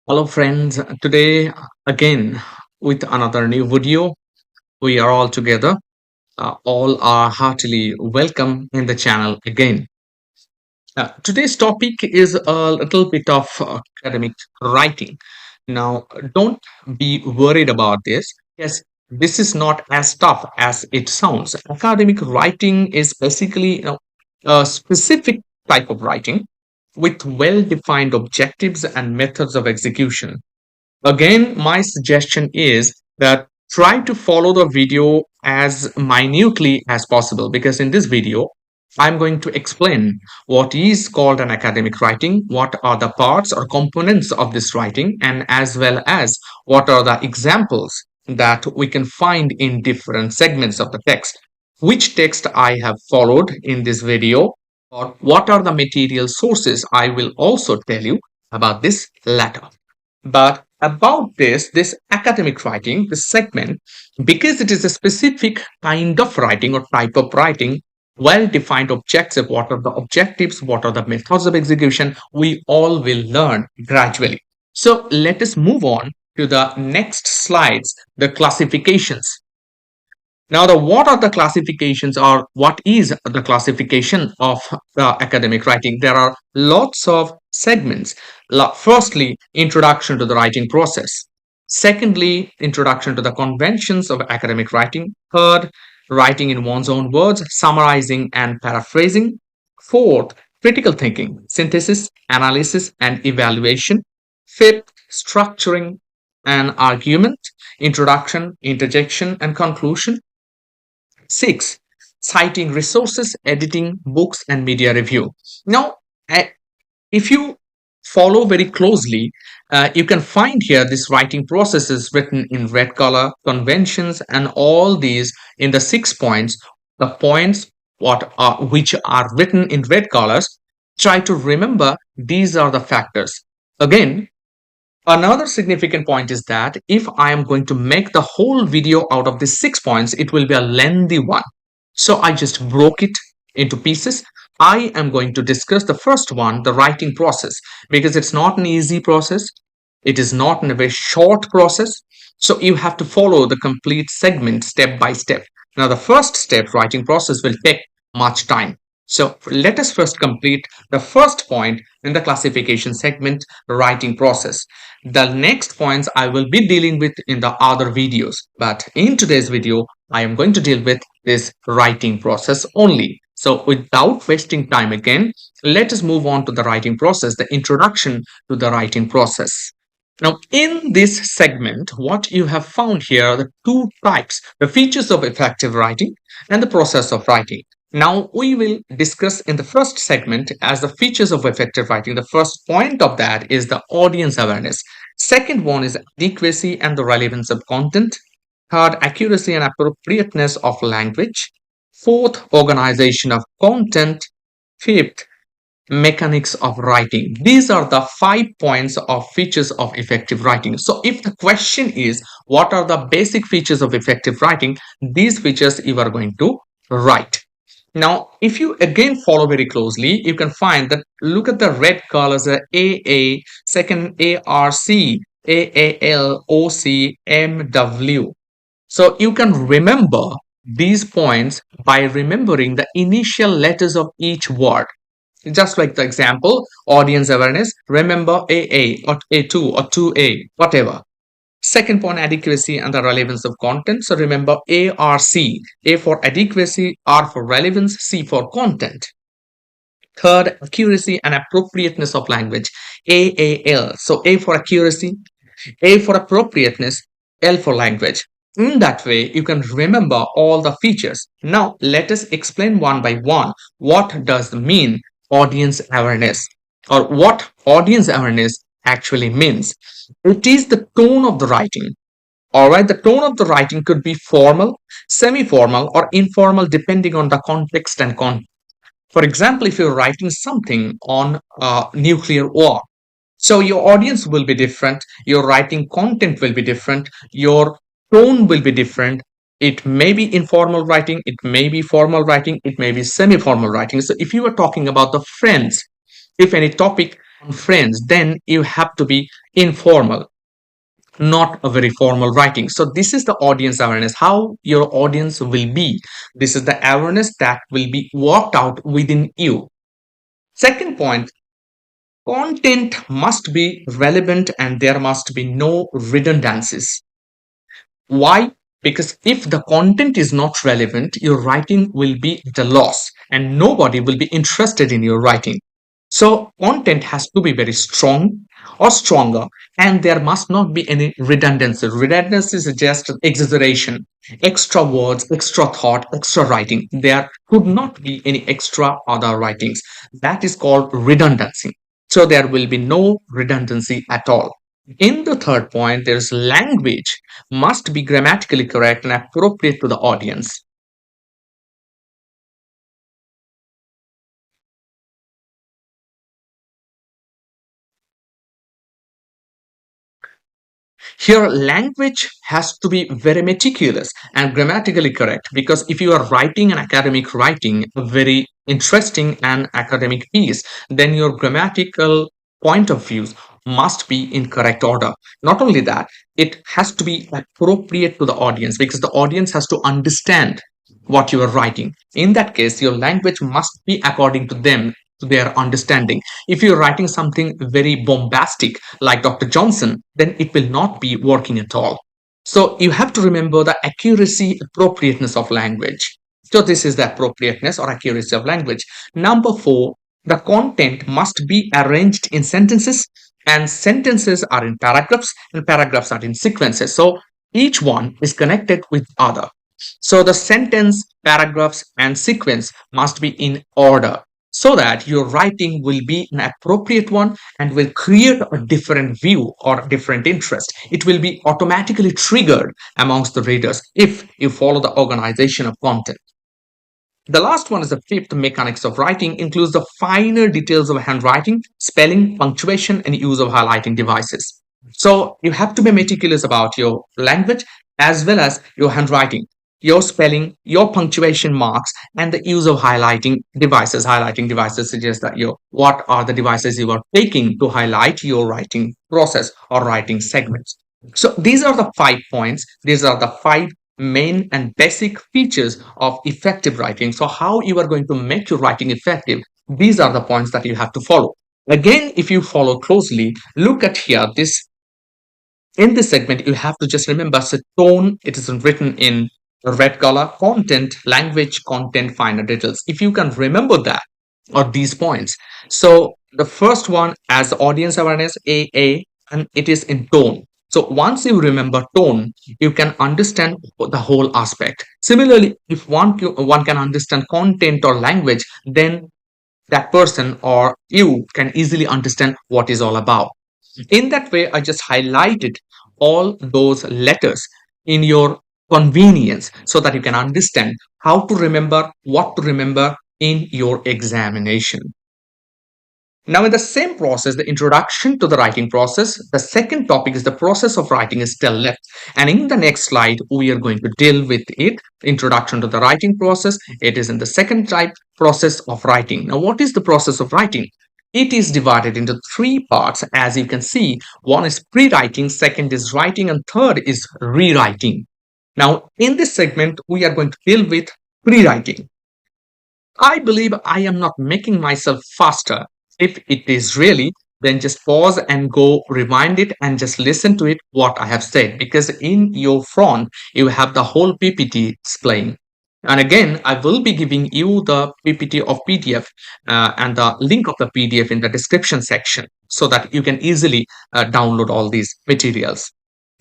Hello, friends. Today, again, with another new video, we are all together. All are heartily welcome in the channel again. Today's topic is a little bit of academic writing. Now, don't be worried about this. Yes, this is not as tough as it sounds. Academic writing is basically, a specific type of writing with well-defined objectives and methods of execution. Again, my suggestion is that try to follow the video as minutely as possible because in this video, I'm going to explain what is called an academic writing, what are the parts or components of this writing, and as well as what are the examples that we can find in different segments of the text. Which text I have followed in this video, or what are the material sources, I will also tell you about this latter. But about this academic writing, this segment, because it is a specific kind of writing or type of writing, well-defined objective, what are the objectives, what are the methods of execution, we all will learn gradually. So let us move on to the next slides, the classifications. Now, what are the classifications or what is the classification of academic writing? There are lots of segments. Firstly, introduction to the writing process. Secondly, introduction to the conventions of academic writing. Third, writing in one's own words, summarizing and paraphrasing. Fourth, critical thinking, synthesis, analysis, and evaluation. Fifth, structuring and argument, introduction, interjection, and conclusion. Six, citing resources, editing, books, and media review. Now, if you follow very closely, you can find here this writing process is written in red color, conventions, and all these in the 6 points. The points which are written in red colors. Try to remember these are the factors. Again, another significant point is that if I am going to make the whole video out of these 6 points, it will be a lengthy one. So I just broke it into pieces. I am going to discuss the first one, the writing process, because it's not an easy process. It is not in a very short process. So you have to follow the complete segment step by step. Now, the first step, writing process, will take much time. So let us first complete the first point in the classification segment, writing process. The next points I will be dealing with in the other videos. But in today's video, I am going to deal with this writing process only. So without wasting time again, let us move on to the writing process, the introduction to the writing process. Now, in this segment, what you have found here are the two types, the features of effective writing and the process of writing. Now, we will discuss in the first segment as the features of effective writing. The first point of that is the audience awareness. Second one is adequacy and the relevance of content. Third, accuracy and appropriateness of language. Fourth, organization of content. Fifth, mechanics of writing. These are the 5 points of features of effective writing. So if the question is what are the basic features of effective writing, these features you are going to write. Now, if you again follow very closely, you can find that look at the red colors, AA, second ARC, AAL, OC, MW. So you can remember these points by remembering the initial letters of each word. Just like the example, audience awareness, remember AA or A2 or 2A, whatever. Second point, adequacy and the relevance of content. So remember ARC, A for adequacy, R for relevance, C for content. Third, accuracy and appropriateness of language, AAL. So A for accuracy, A for appropriateness, L for language. In that way, you can remember all the features. Now, let us explain one by one. What does mean audience awareness, or what audience awareness actually means? It is the tone of the writing. All right, the tone of the writing could be formal, semi-formal, or informal depending on the context and content. For example, if you're writing something on nuclear war, so your audience will be different, your writing content will be different, your tone will be different. It may be informal writing, it may be formal writing, it may be semi-formal writing. So if you are talking about the friends, if any topic friends, then you have to be informal, not a very formal writing. So this is the audience awareness, how your audience will be. This is the awareness that will be worked out within you. Second point, content must be relevant and there must be no redundancies. Why? Because if the content is not relevant, your writing will be at a loss and nobody will be interested in your writing. So, content has to be very strong or stronger, and there must not be any redundancy. Redundancy is just exaggeration, extra words, extra thought, extra writing. There could not be any extra other writings. That is called redundancy. So, there will be no redundancy at all. In the third point, there's language must be grammatically correct and appropriate to the audience. Here, language has to be very meticulous and grammatically correct, because if you are writing an academic writing, a very interesting and academic piece, then your grammatical point of views must be in correct order. Not only that, it has to be appropriate to the audience because the audience has to understand what you are writing. In that case, your language must be according to them, to their understanding. If you're writing something very bombastic like Dr. Johnson, then it will not be working at all. So you have to remember the accuracy, appropriateness of language. So this is the appropriateness or accuracy of language. Number four, the content must be arranged in sentences, and sentences are in paragraphs and paragraphs are in sequences. So each one is connected with other. So the sentence, paragraphs, and sequence must be in order so that your writing will be an appropriate one and will create a different view or different interest. It will be automatically triggered amongst the readers if you follow the organization of content. The last one is the fifth mechanics of writing, includes the finer details of handwriting, spelling, punctuation, and use of highlighting devices. So you have to be meticulous about your language as well as your handwriting, your spelling, your punctuation marks, and the use of highlighting devices. Highlighting devices suggest that your what are the devices you are taking to highlight your writing process or writing segments. So these are the 5 points. These are the five main and basic features of effective writing. So how you are going to make your writing effective? These are the points that you have to follow. Again, if you follow closely, look at here. This in this segment, you have to just remember the tone. It is written in red color. Content, language, content, finer details. If you can remember that or these points. So the first one as audience awareness, AA, and it is in tone. So once you remember tone, you can understand the whole aspect. Similarly, if one can understand content or language, then that person or you can easily understand what is all about. In that way, I just highlighted all those letters in your convenience so that you can understand how to remember, what to remember in your examination. Now, in the same process, the introduction to the writing process, the second topic is the process of writing is still left. And in the next slide, we are going to deal with it. Introduction to the writing process. It is in the second type, process of writing. Now, what is the process of writing? It is divided into three parts, as you can see. One is pre-writing, second is writing, and third is rewriting. Now, in this segment, we are going to deal with pre-writing. I believe I am not making myself faster. If it is really, then just pause and go rewind it and just listen to it what I have said, because in your front you have the whole PPT displaying. And again, I will be giving you the PPT of PDF and the link of the PDF in the description section so that you can easily download all these materials.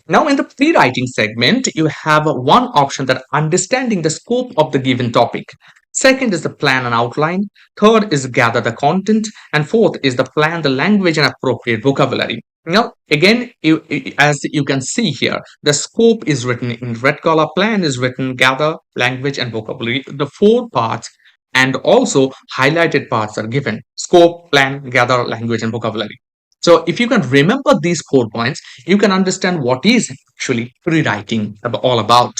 Now, in the pre-writing segment, you have one option that understanding the scope of the given topic. Second is the plan and outline. Third is gather the content. And fourth is the plan the language and appropriate vocabulary. Now, again, as you can see here, the scope is written in red color, plan is written gather, language, and vocabulary. The four parts and also highlighted parts are given: scope, plan, gather, language, and vocabulary. So if you can remember these 4 points, you can understand what is actually pre-writing all about.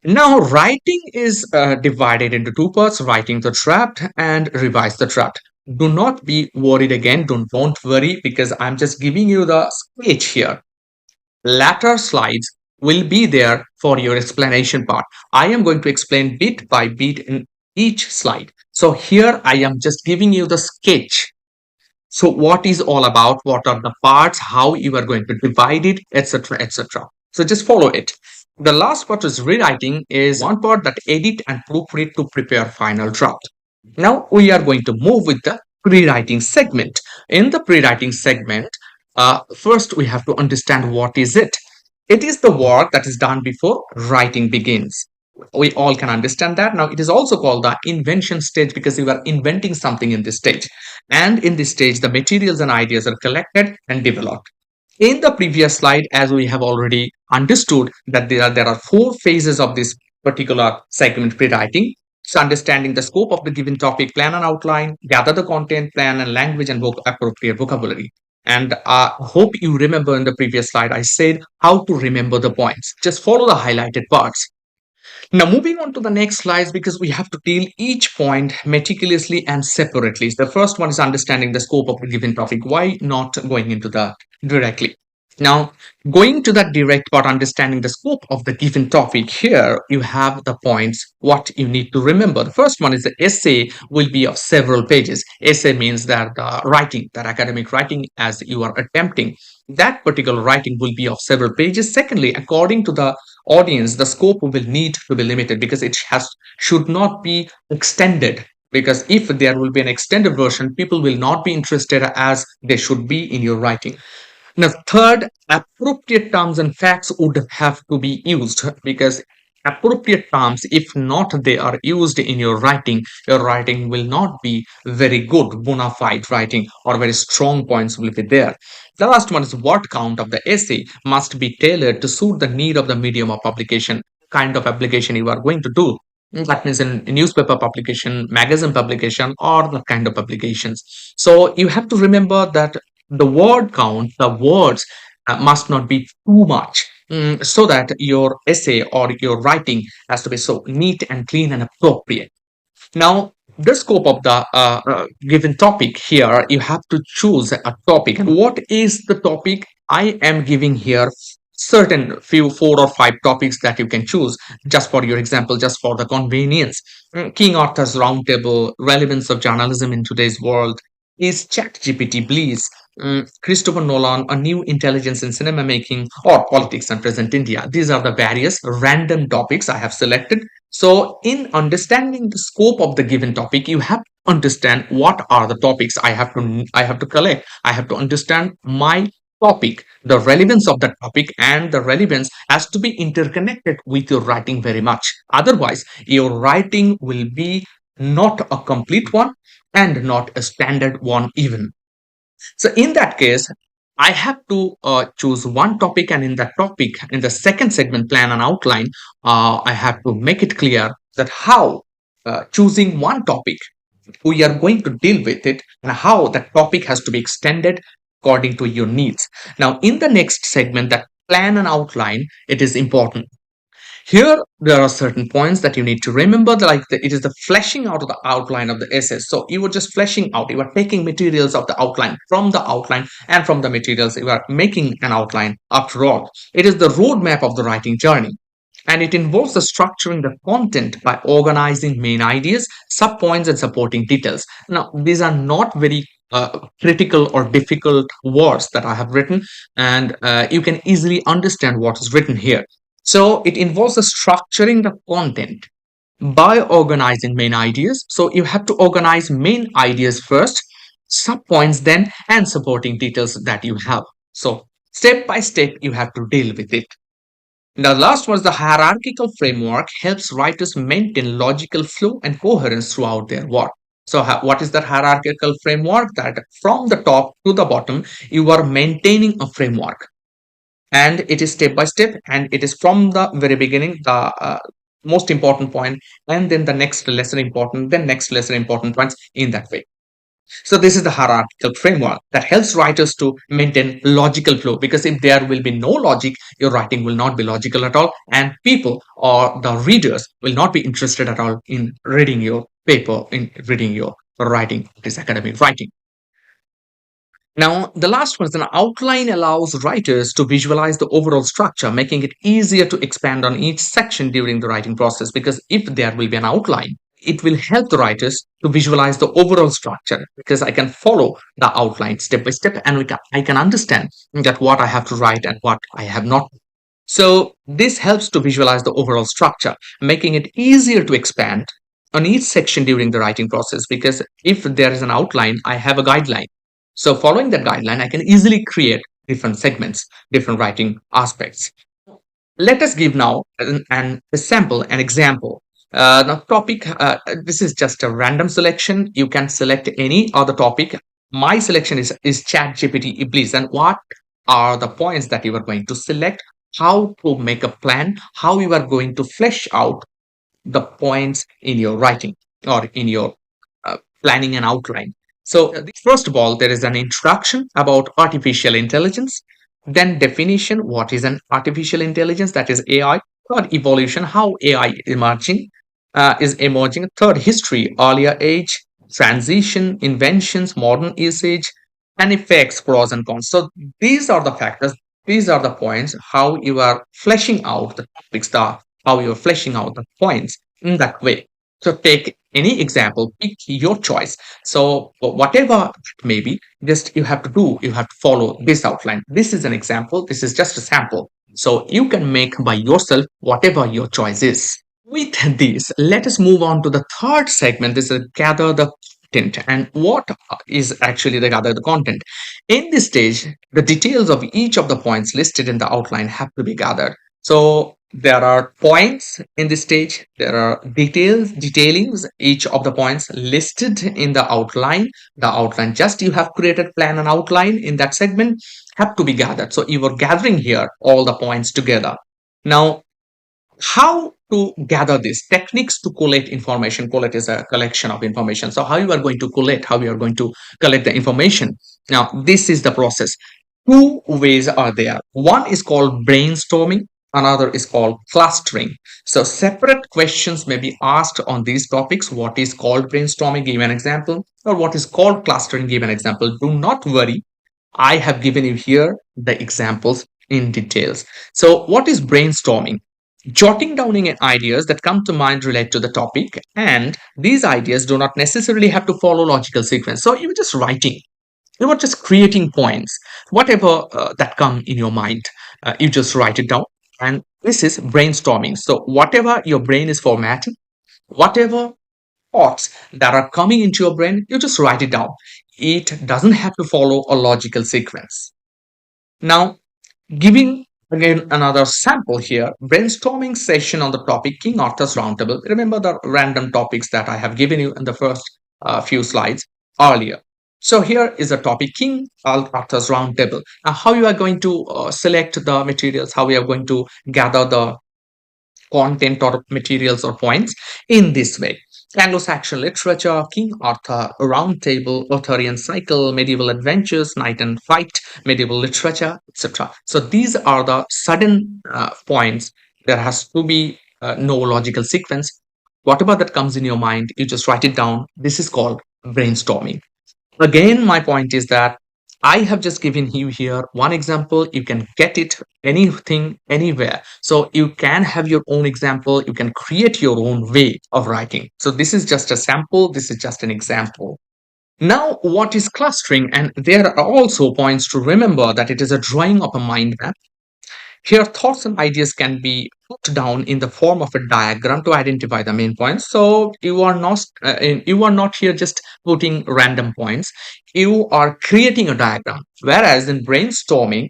Now, writing is divided into two parts: writing the draft and revise the draft. do not be worried again. Don't worry, because I'm just giving you the sketch here. Later slides will be there for your explanation part. I am going to explain bit by bit in each slide. So here I am just giving you the sketch. So what is all about, what are the parts, how you are going to divide it, etc., etc. So just follow it. The last part is rewriting, is one part that edit and proofread to prepare final draft. Now we are going to move with the pre-writing segment. In the pre-writing segment, first we have to understand what is it. It is the work that is done before writing begins. We all can understand that. Now it is also called the invention stage, because you are inventing something in this stage. And in this stage, the materials and ideas are collected and developed. In the previous slide, as we have already understood, that there are four phases of this particular segment pre-writing. So understanding the scope of the given topic, plan and outline, gather the content, plan and language and appropriate vocabulary. And I hope you remember in the previous slide, I said how to remember the points. Just follow the highlighted parts. Now, moving on to the next slides, because we have to deal each point meticulously and separately. The first one is understanding the scope of a given topic. Why not going into that directly? Now, going to that direct part, understanding the scope of the given topic, here you have the points, what you need to remember. The first one is the essay will be of several pages. Essay means that writing, that academic writing as you are attempting, that particular writing will be of several pages. Secondly, according to the audience, the scope will need to be limited, because it should not be extended, because if there will be an extended version, people will not be interested as they should be in your writing. Now, third, appropriate terms and facts would have to be used, because appropriate terms, if not they are used in your writing will not be very good, bona fide writing, or very strong points will be there. The last one is word count of the essay must be tailored to suit the need of the medium of publication, kind of application you are going to do. That means in newspaper publication, magazine publication, or the kind of publications. So you have to remember that the word count, the words must not be too much, so that your essay or your writing has to be so neat and clean and appropriate. Now, the scope of the given topic here, you have to choose a topic. And what is the topic? I am giving here certain few 4 or 5 topics that you can choose, just for your example, just for the convenience. King Arthur's Roundtable, relevance of journalism in today's world, is ChatGPT bliss, Christopher Nolan, a new intelligence in cinema making, or politics and present India. These are the various random topics I have selected. So in understanding the scope of the given topic, you have to understand what are the topics I have to collect. I have to understand my topic, the relevance of the topic, and the relevance has to be interconnected with your writing very much. Otherwise, your writing will be not a complete one and not a standard one even. So in that case, I have to choose one topic, and in that topic, in the second segment, plan and outline, I have to make it clear that how choosing one topic, we are going to deal with it, and how that topic has to be extended according to your needs. Now, in the next segment, that plan and outline, it is important. Here, there are certain points that you need to remember, like it is the fleshing out of the outline of the essay. So you are just fleshing out, you are taking materials of the outline, and from the materials, you are making an outline. After all, it is the roadmap of the writing journey. And it involves the structuring the content by organizing main ideas, subpoints, and supporting details. Now, these are not very critical or difficult words that I have written, and you can easily understand what is written here. So it involves the structuring the content by organizing main ideas. So you have to organize main ideas first, subpoints then, and supporting details that you have. So step by step, you have to deal with it. The last was the hierarchical framework helps writers maintain logical flow and coherence throughout their work. So what is the hierarchical framework? That from the top to the bottom, you are maintaining a framework, and it is step by step, and it is from the very beginning, the most important point, and then the next lesser important, then next lesser important points, in that way. So this is the hierarchical framework that helps writers to maintain logical flow, because if there will be no logic, your writing will not be logical at all, and people or the readers will not be interested at all in reading your paper, in reading your writing, it is academic writing. Now, the last one is an outline allows writers to visualize the overall structure, making it easier to expand on each section during the writing process. Because if there will be an outline, it will help the writers to visualize the overall structure because I can follow the outline step by step and I can understand that what I have to write and what I have not. So this helps to visualize the overall structure, making it easier to expand on each section during the writing process because if there is an outline, I have a guideline. So following that guideline, I can easily create different segments, different writing aspects. Let us give now a sample, an example. Now, topic, this is just a random selection. You can select any other topic. My selection is Chat GPT Iblis. And what are the points that you are going to select? How to make a plan? How you are going to flesh out the points in your writing or in your planning and outline. So, first of all, there is an introduction about artificial intelligence, then definition what is an artificial intelligence, that is AI, third, evolution, how AI is emerging, third, history, earlier age, transition, inventions, modern usage, and effects, pros and cons. So, these are the factors, these are the points, how you are fleshing out the topics, how you are fleshing out the points in that way. So take any example, pick your choice. So whatever it may be, just you have to do, you have to follow this outline. This is an example. This is just a sample. So you can make by yourself whatever your choice is. With this, let us move on to the third segment. This is gather the content. And what is actually the gather the content? In this stage, the details of each of the points listed in the outline have to be gathered. So there are points in this stage. There are detailings, each of the points listed in the outline. The outline, just you have created plan and outline in that segment have to be gathered. So you are gathering here all the points together. Now, how to gather this techniques to collect information. Collect is a collection of information. So how you are going to collect, how you are going to collect the information. Now, this is the process. Two ways are there. One is called brainstorming, another is called clustering. So separate questions may be asked on these topics. What is called brainstorming? Give an example. Or what is called clustering? Give an example. Do not worry, I have given you here the examples in details. So what is brainstorming? Jotting down in ideas that come to mind relate to the topic, and these ideas do not necessarily have to follow logical sequence. So you're just writing, you are just creating points, whatever that come in your mind, you just write it down, and this is brainstorming. So whatever your brain is formatting, whatever thoughts that are coming into your brain, you just write it down. It doesn't have to follow a logical sequence. Now, giving again another sample here, brainstorming session on the topic King Arthur's Roundtable. Remember the random topics that I have given you in the first few slides earlier. So here is a topic King Arthur's Roundtable. Now, how you are going to select the materials, how we are going to gather the content or materials or points in this way. Anglo-Saxon literature, King Arthur, Round Table, Arthurian cycle, medieval adventures, knight and fight, medieval literature, etc. So these are the sudden points. There has to be no logical sequence. Whatever that comes in your mind, you just write it down. This is called brainstorming. Again, my point is that I have just given you here one example. You can get it anything, anywhere. So you can have your own example. You can create your own way of writing. So this is just a sample. This is just an example. Now, what is clustering? And there are also points to remember that it is a drawing of a mind map. Here, thoughts and ideas can be put down in the form of a diagram to identify the main points. So you are not here just putting random points. You are creating a diagram. Whereas in brainstorming,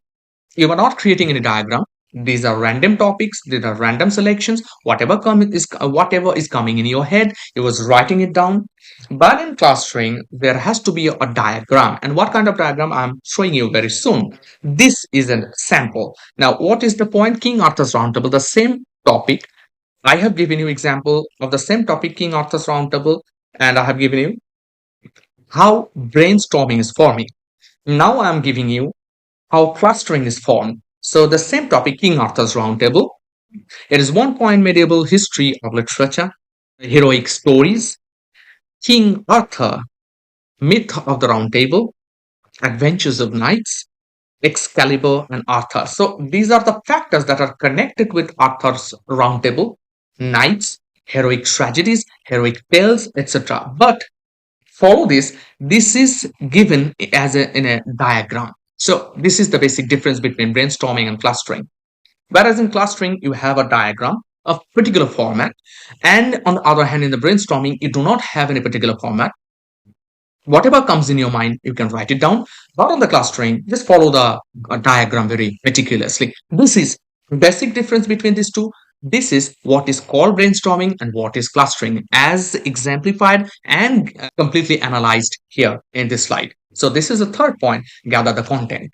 you are not creating any diagram. These are random topics. These are random selections. Whatever is coming in your head, you was writing it down. But in clustering, there has to be a diagram. And what kind of diagram I'm showing you very soon. This is a sample. Now, what is the point? King Arthur's Round Table, the same topic. I have given you example of the same topic, King Arthur's Round Table, and I have given you how brainstorming is forming. Now I'm giving you how clustering is formed. So the same topic, King Arthur's Round Table. It is one point medieval history of literature, heroic stories, King Arthur, Myth of the Round Table, Adventures of Knights, Excalibur, and Arthur. So these are the factors that are connected with Arthur's Round Table: knights, heroic tragedies, heroic tales, etc. But follow this. This is given as in a diagram. So this is the basic difference between brainstorming and clustering. Whereas in clustering, you have a diagram of particular format, and on the other hand, in the brainstorming, you do not have any particular format. Whatever comes in your mind, you can write it down. But on the clustering, just follow the diagram very meticulously. This is basic difference between these two. This is what is called brainstorming and what is clustering, as exemplified and completely analyzed here in this slide. So this is the third point: gather the content.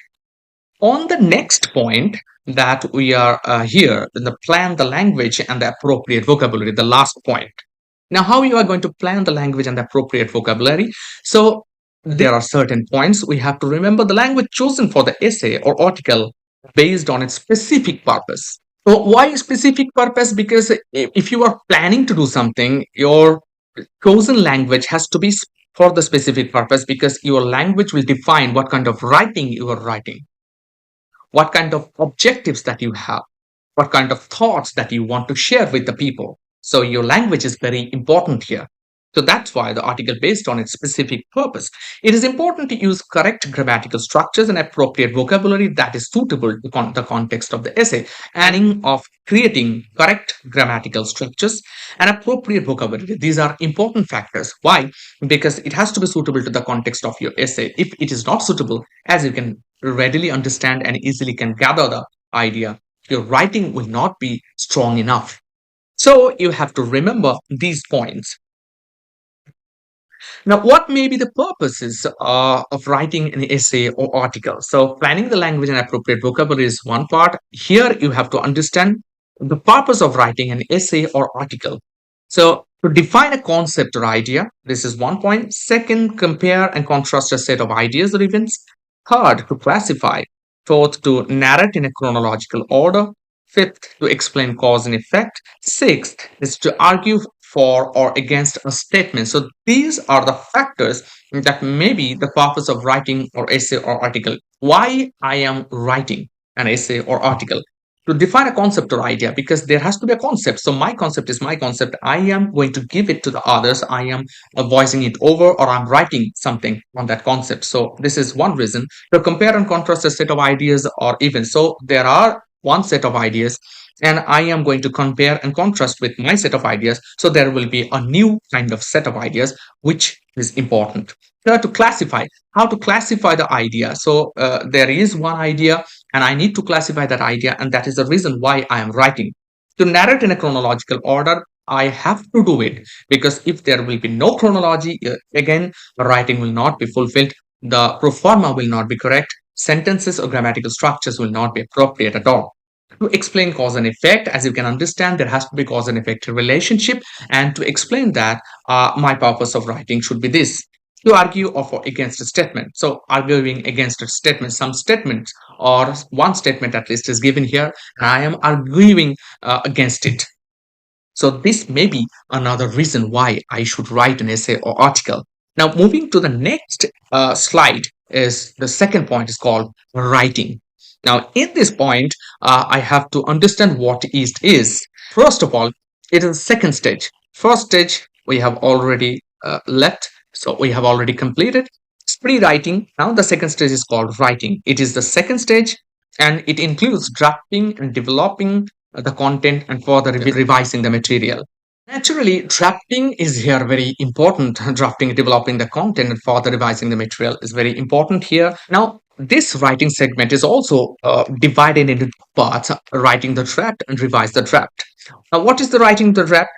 On the next point, that we are here in the plan the language and the appropriate vocabulary, the last point. Now, how you are going to plan the language and the appropriate vocabulary? So there are certain points we have to remember. The language chosen for the essay or article based on its specific purpose. So why specific purpose? Because if you are planning to do something, your chosen language has to be for the specific purpose, because your language will define what kind of writing you are writing, what kind of objectives that you have, what kind of thoughts that you want to share with the people. So your language is very important here. So that's why the article based on its specific purpose. It is important to use correct grammatical structures and appropriate vocabulary that is suitable to the context of the essay. And of creating correct grammatical structures and appropriate vocabulary. These are important factors. Why? Because it has to be suitable to the context of your essay. If it is not suitable, as you can readily understand and easily can gather the idea, your writing will not be strong enough. So you have to remember these points. Now, what may be the purposes of writing an essay or article? So planning the language and appropriate vocabulary is one part. Here you have to understand the purpose of writing an essay or article. So to define a concept or idea, this is one point. Second, compare and contrast a set of ideas or events. Third, to classify. Fourth, to narrate in a chronological order. Fifth, to explain cause and effect. Sixth is to argue for or against a statement. So these are the factors that may be the purpose of writing or essay or article. Why I am writing an essay or article? To define a concept or idea, because there has to be a concept. So my concept is my concept. I am going to give it to the others. I am voicing it over, or I'm writing something on that concept. So this is one reason. To compare and contrast a set of ideas or events. So there are one set of ideas, and I am going to compare and contrast with my set of ideas. So there will be a new kind of set of ideas, which is important. Now, to classify, how to classify the idea. So there is one idea, and I need to classify that idea, and that is the reason why I am writing. To narrate in a chronological order, I have to do it, because if there will be no chronology, again, the writing will not be fulfilled. The pro forma will not be correct. Sentences or grammatical structures will not be appropriate at all. To explain cause and effect, as you can understand, there has to be cause and effect relationship. And to explain that, my purpose of writing should be this: to argue or against a statement. So arguing against a statement, some statements or one statement at least is given here, and I am arguing against it. So this may be another reason why I should write an essay or article. Now, moving to the next slide, is the second point, is called writing. Now, in this point, I have to understand what East is. First of all, it is the second stage. First stage, we have already left. So we have already completed. It's pre-writing. Now the second stage is called writing. It is the second stage, and it includes drafting and developing the content and further revising the material. Naturally, drafting is here very important. Drafting, developing the content, and further revising the material is very important here. Now, this writing segment is also divided into two parts: writing the draft and revise the draft. Now, what is the writing the draft?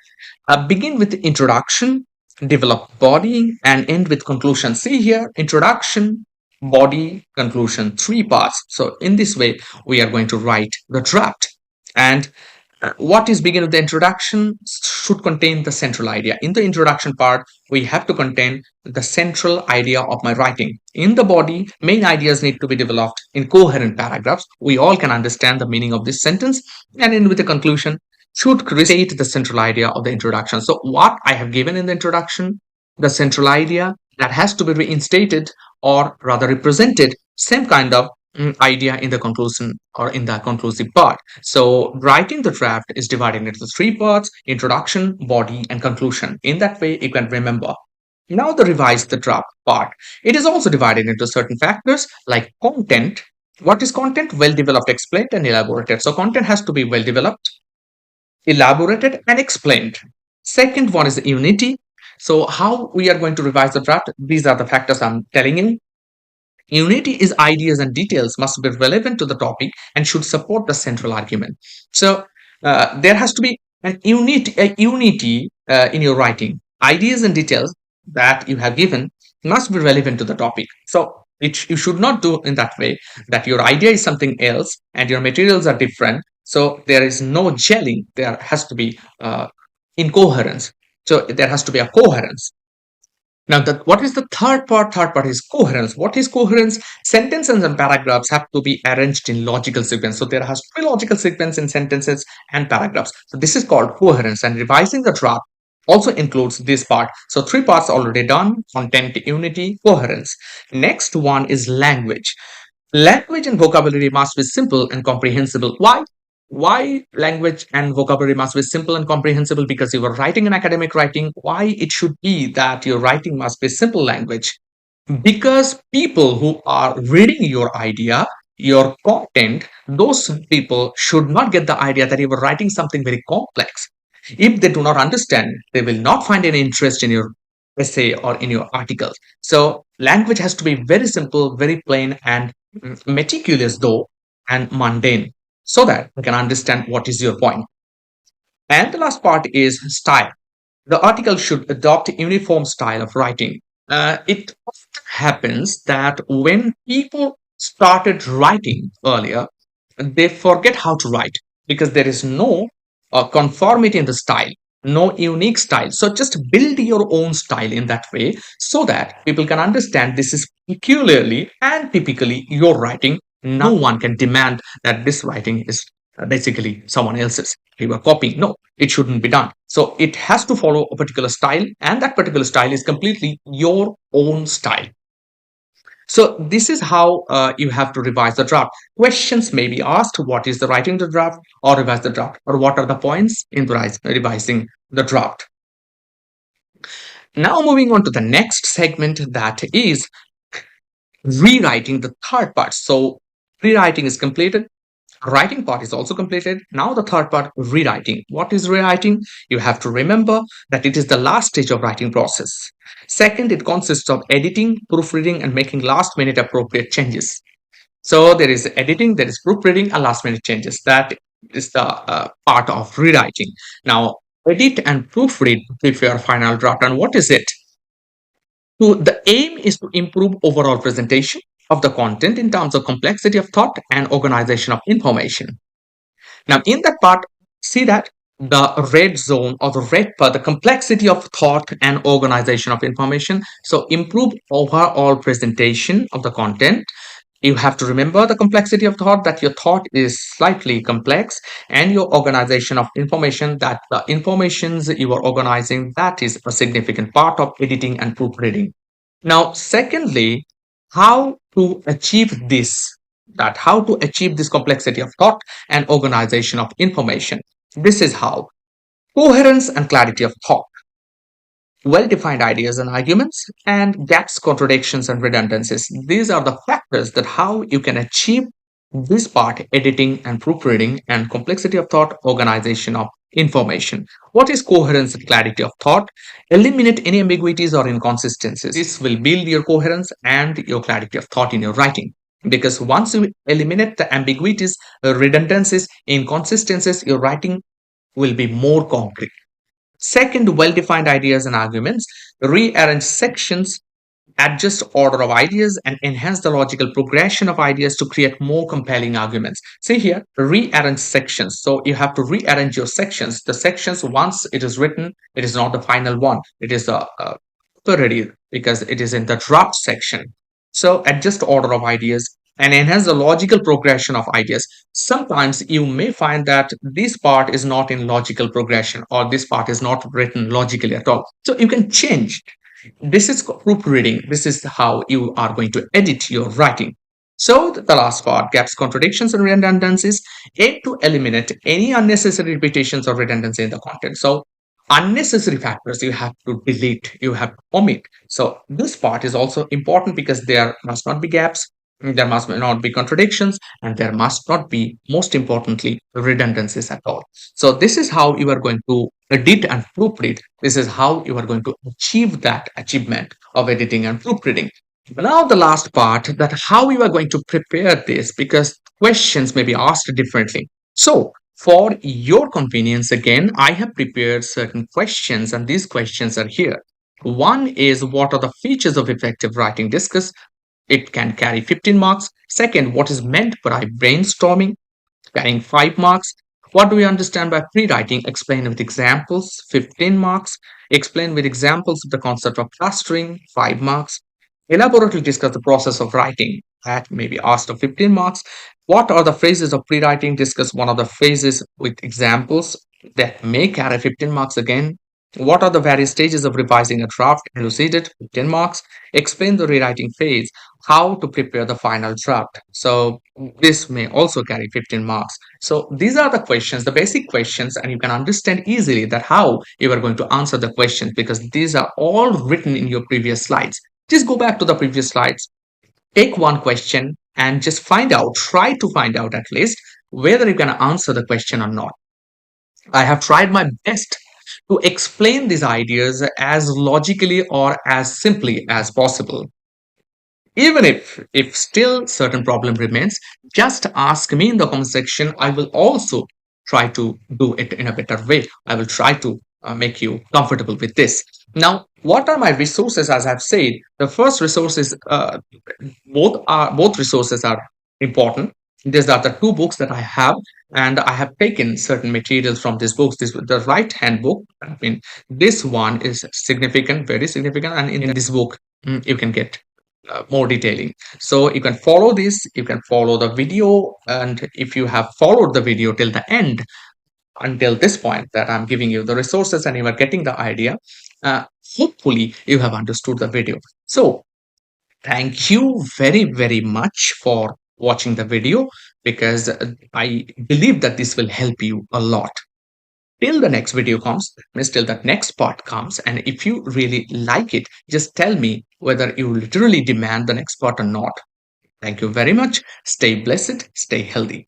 Begin with the introduction, develop body, and end with conclusion. See here, introduction, body, conclusion, three parts. So in this way, we are going to write the draft. And what is begin with the introduction should contain the central idea. In the introduction part, we have to contain the central idea of my writing. In the body, main ideas need to be developed in coherent paragraphs. We all can understand the meaning of this sentence. And in with the conclusion, should restate the central idea of the introduction. So what I have given in the introduction, the central idea, that has to be reinstated or rather represented same kind of idea in the conclusion or in the conclusive part. So writing the draft is divided into three parts: introduction, body, and conclusion. In that way you can remember. Now the revise the draft part. It is also divided into certain factors like content. What is content? Well developed, explained, and elaborated. So content has to be well developed, elaborated, and explained. Second one is the unity. So how we are going to revise the draft? These are the factors I'm telling you. Unity is ideas and details must be relevant to the topic and should support the central argument. So there has to be a unity in your writing. Ideas and details that you have given must be relevant to the topic. So you should not do in that way that your idea is something else and your materials are different. So there is no gelling. There has to be incoherence. So there has to be a coherence. Now, what is the third part? Third part is coherence. What is coherence? Sentences and paragraphs have to be arranged in logical sequence. So there has to be logical sequence in sentences and paragraphs. So this is called coherence. And revising the draft also includes this part. So three parts already done: content, unity, coherence. Next one is language. Language and vocabulary must be simple and comprehensible. Why? Why language and vocabulary must be simple and comprehensible? Because you are writing an academic writing. Why it should be that your writing must be simple language? Because people who are reading your idea, your content, those people should not get the idea that you were writing something very complex. If they do not understand, they will not find any interest in your essay or in your article. So language has to be very simple, very plain, and meticulous though, and mundane, so that we can understand what is your point. And the last part is style. The article should adopt a uniform style of writing. It often happens that when people started writing earlier, they forget how to write because there is no conformity in the style, no unique style. So just build your own style in that way so that people can understand this is peculiarly and typically your writing. No one can demand that this writing is basically someone else's. You are copying. No, it shouldn't be done. So it has to follow a particular style, and that particular style is completely your own style. So this is how you have to revise the draft. Questions may be asked: what is the writing the draft, or revise the draft, or what are the points in revising the draft? Now moving on to the next segment, that is rewriting the third part. So rewriting is completed. Writing part is also completed. Now the third part, rewriting. What is rewriting? You have to remember that it is the last stage of writing process. Second, it consists of editing, proofreading, and making last minute appropriate changes. So there is editing, there is proofreading, and last minute changes. That is the part of rewriting. Now edit and proofread prepare final draft. And what is it? So the aim is to improve overall presentation of the content in terms of complexity of thought and organization of information. Now, in that part, see that the red zone or the red part, the complexity of thought and organization of information. So, improve overall presentation of the content. You have to remember the complexity of thought, that your thought is slightly complex, and your organization of information, that the informations you are organizing, that is a significant part of editing and proofreading. Now, secondly, how to achieve this, that how to achieve this complexity of thought and organization of information. This is how: coherence and clarity of thought, well-defined ideas and arguments, and gaps, contradictions, and redundancies. These are the factors that how you can achieve this part: editing and proofreading, and complexity of thought, organization of information. What is coherence and clarity of thought? Eliminate any ambiguities or inconsistencies. This will build your coherence and your clarity of thought in your writing. Because once you eliminate the ambiguities, redundancies, inconsistencies, your writing will be more concrete. Second, well-defined ideas and arguments. Rearrange sections, adjust order of ideas, and enhance the logical progression of ideas to create more compelling arguments. See here, rearrange sections. So you have to rearrange your sections. The sections, once it is written, it is not the final one. It is ready because it is in the draft section. So adjust order of ideas and enhance the logical progression of ideas. Sometimes you may find that this part is not in logical progression, or this part is not written logically at all. So you can change. This is proofreading. This is how you are going to edit your writing. So the last part, gaps, contradictions, and redundancies, aim to eliminate any unnecessary repetitions or redundancy in the content. So unnecessary factors you have to delete, you have to omit. So this part is also important because there must not be gaps, there must not be contradictions, and there must not be, most importantly, redundancies at all. So this is how you are going to edit and proofread. This is how you are going to achieve that achievement of editing and proofreading. Now the last part, that how you are going to prepare this, because questions may be asked differently. So for your convenience, again, I have prepared certain questions, and these questions are here. One is, what are the features of effective writing? Discuss. It can carry 15 marks. Second, what is meant by brainstorming? Carrying 5 marks. What do we understand by pre-writing? Explain with examples, 15 marks. Explain with examples the concept of clustering, 5 marks. Elaborately discuss the process of writing. That may be asked of 15 marks. What are the phases of pre-writing? Discuss one of the phases with examples. That may carry 15 marks again. What are the various stages of revising a draft? Elucidate, 15 marks. Explain the rewriting phase, how to prepare the final draft. So this may also carry 15 marks. So these are the questions, the basic questions, and you can understand easily that how you are going to answer the questions, because these are all written in your previous slides. Just go back to the previous slides, take one question and just find out, try to find out at least whether you can answer the question or not. I have tried my best to explain these ideas as logically or as simply as possible. Even if still certain problem remains, just ask me in the comment section. I will also try to do it in a better way. I will try to make you comfortable with this. Now, what are my resources? As I've said, the first resource is both resources are important. These are the two books that I have, and I have taken certain materials from these books. This the right hand book. I mean, this one is significant, very significant, and in this book, you can get more detailing. So you can follow this, you can follow the video, and if you have followed the video till the end, until this point that I'm giving you the resources and you are getting the idea, uh, hopefully you have understood the video. So thank you very, very much for watching the video, because I believe that this will help you a lot. Till the next video comes, means till the next part comes, and if you really like it, just tell me whether you literally demand the next part or not. Thank you very much. Stay blessed, stay healthy.